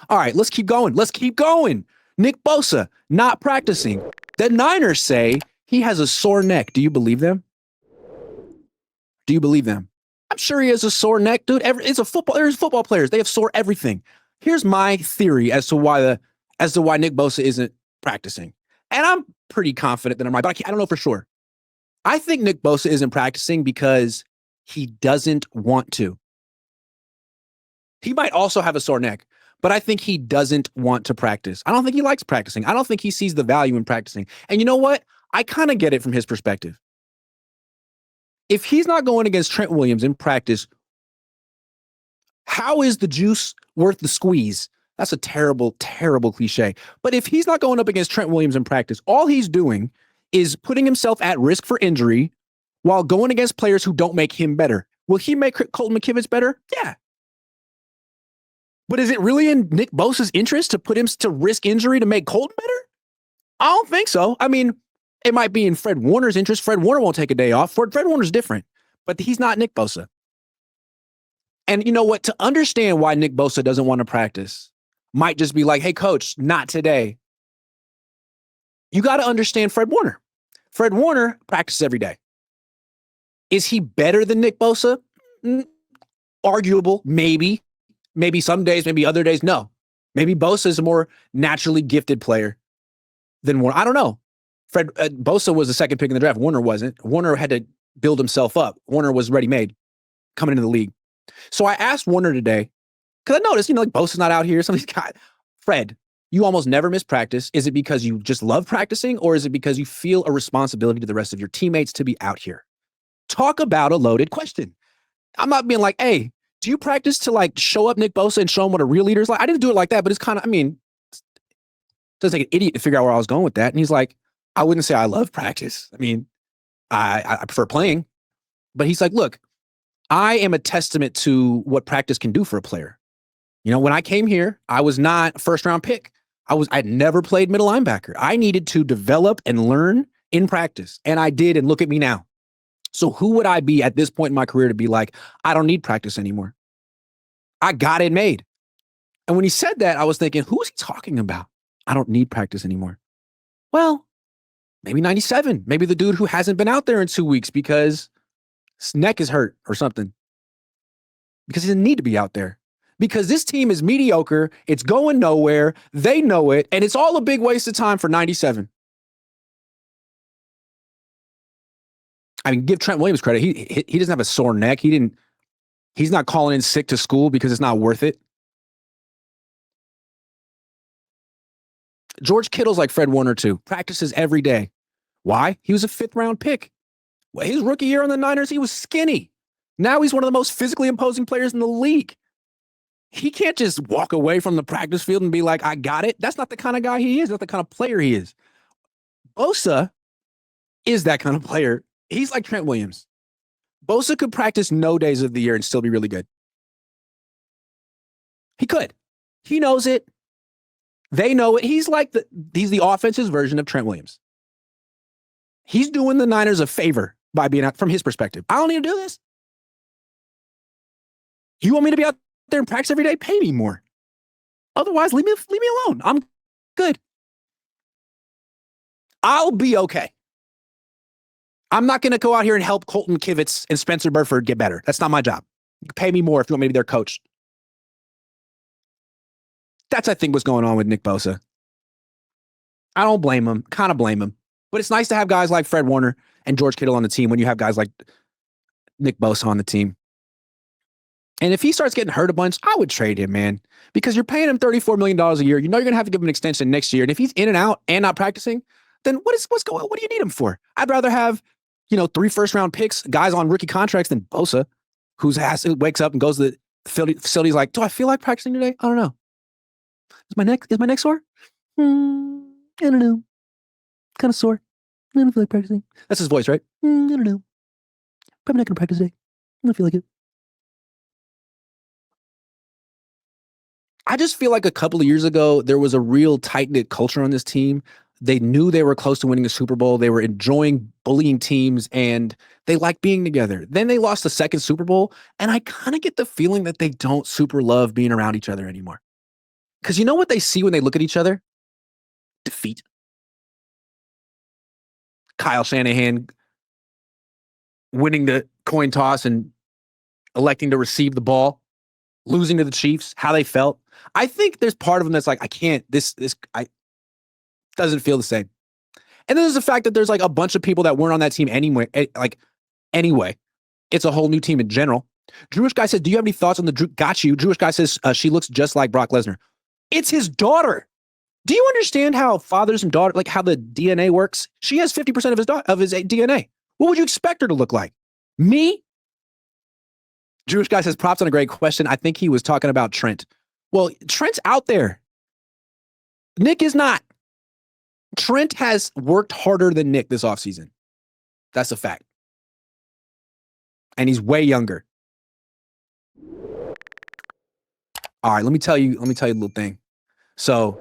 All right, let's keep going. Let's keep going. Nick Bosa not practicing. The Niners say he has a sore neck. Do you believe them? Do you believe them? I'm sure he has a sore neck, dude. It's a football. There's football players. They have sore everything. Here's my theory as to why Nick Bosa isn't practicing, and I'm pretty confident that I'm right, but I don't know for sure. I think Nick Bosa isn't practicing because he doesn't want to. He might also have a sore neck, but I think he doesn't want to practice. I don't think he likes practicing. I don't think he sees the value in practicing. And you know what? I kind of get it from his perspective. If he's not going against Trent Williams in practice, how is the juice worth the squeeze? That's a terrible, terrible cliche. But if he's not going up against Trent Williams in practice, all he's doing is putting himself at risk for injury while going against players who don't make him better. Will he make Colton McKivitz better? Yeah. But is it really in Nick Bosa's interest to put him to risk injury to make Colton better? I don't think so. I mean, it might be in Fred Warner's interest. Fred Warner won't take a day off. Fred Warner's different, but he's not Nick Bosa. And you know what? To understand why Nick Bosa doesn't want to practice might just be like, hey, coach, not today. You got to understand Fred Warner. Fred Warner practices every day. Is he better than Nick Bosa? Arguable, maybe. Maybe some days, maybe other days, no. Maybe Bosa is a more naturally gifted player than Warner. I don't know. Bosa was the second pick in the draft. Warner wasn't. Warner had to build himself up. Warner was ready-made coming into the league. So I asked Warner today, because I noticed, like Bosa's not out here. Some of these guys, Fred, you almost never miss practice. Is it because you just love practicing, or is it because you feel a responsibility to the rest of your teammates to be out here? Talk about a loaded question. I'm not being like, hey, do you practice to like show up Nick Bosa and show him what a real leader is like? I didn't do it like that, but it's kind of, it doesn't take an idiot to figure out where I was going with that. And he's like, I wouldn't say I love practice. I prefer playing. But he's like, look, I am a testament to what practice can do for a player. When I came here, I was not a first round pick. I'd never played middle linebacker. I needed to develop and learn in practice. And I did. And look at me now. So who would I be at this point in my career to be like, I don't need practice anymore? I got it made. And when he said that, I was thinking, who is he talking about? I don't need practice anymore. Well, maybe 97. Maybe the dude who hasn't been out there in 2 weeks because his neck is hurt or something. Because he doesn't need to be out there. Because this team is mediocre. It's going nowhere. They know it. And it's all a big waste of time for 97. Give Trent Williams credit. He doesn't have a sore neck. He's not calling in sick to school because it's not worth it. George Kittle's like Fred Warner too. Practices every day. Why? He was a 5th round pick. Well, his rookie year on the Niners, he was skinny. Now he's one of the most physically imposing players in the league. He can't just walk away from the practice field and be like, I got it. That's not the kind of guy he is. That's not the kind of player he is. Bosa is that kind of player. He's like Trent Williams. Bosa could practice no days of the year and still be really good. He could. He knows it. They know it. He's the offense's version of Trent Williams. He's doing the Niners a favor by being out from his perspective. I don't need to do this. You want me to be out there and practice every day? Pay me more. Otherwise, leave me alone. I'm good. I'll be okay. I'm not going to go out here and help Colton Kivitz and Spencer Burford get better. That's not my job. You can pay me more if you want me to be their coach. That's, I think, what's going on with Nick Bosa. I don't blame him. Kind of blame him. But it's nice to have guys like Fred Warner and George Kittle on the team when you have guys like Nick Bosa on the team. And if he starts getting hurt a bunch, I would trade him, man. Because you're paying him $34 million a year. You know you're going to have to give him an extension next year. And if he's in and out and not practicing, then what's going on? What do you need him for? I'd rather have 3 first-round picks, guys on rookie contracts than Bosa, who wakes up and goes to the facility's like, do I feel like practicing today? I don't know. Is my neck sore? I don't know. Kind of sore. I don't feel like practicing. That's his voice, right? I don't know. Probably not going to practice today. I don't feel like it. I just feel like a couple of years ago, there was a real tight-knit culture on this team. They knew they were close to winning a Super Bowl. They were enjoying bullying teams, and they liked being together. Then they lost the second Super Bowl, and I kind of get the feeling that they don't super love being around each other anymore. Because you know what they see when they look at each other? Defeat. Kyle Shanahan winning the coin toss and electing to receive the ball, losing to the Chiefs, how they felt. I think there's part of them that's like, I can't, I doesn't feel the same. And then there's the fact that there's like a bunch of people that weren't on that team anyway. Anyway, it's a whole new team in general. Jewish guy says, do you have any thoughts on the got you? Jewish guy says she looks just like Brock Lesnar. It's his daughter. Do you understand how fathers and daughters, like how the DNA works? She has 50% of his DNA. What would you expect her to look like? Me? Jewish guy says, props on a great question. I think he was talking about Trent. Well, Trent's out there. Nick is not. Trent has worked harder than Nick this offseason. That's a fact. And he's way younger. All right, let me tell you a little thing. So,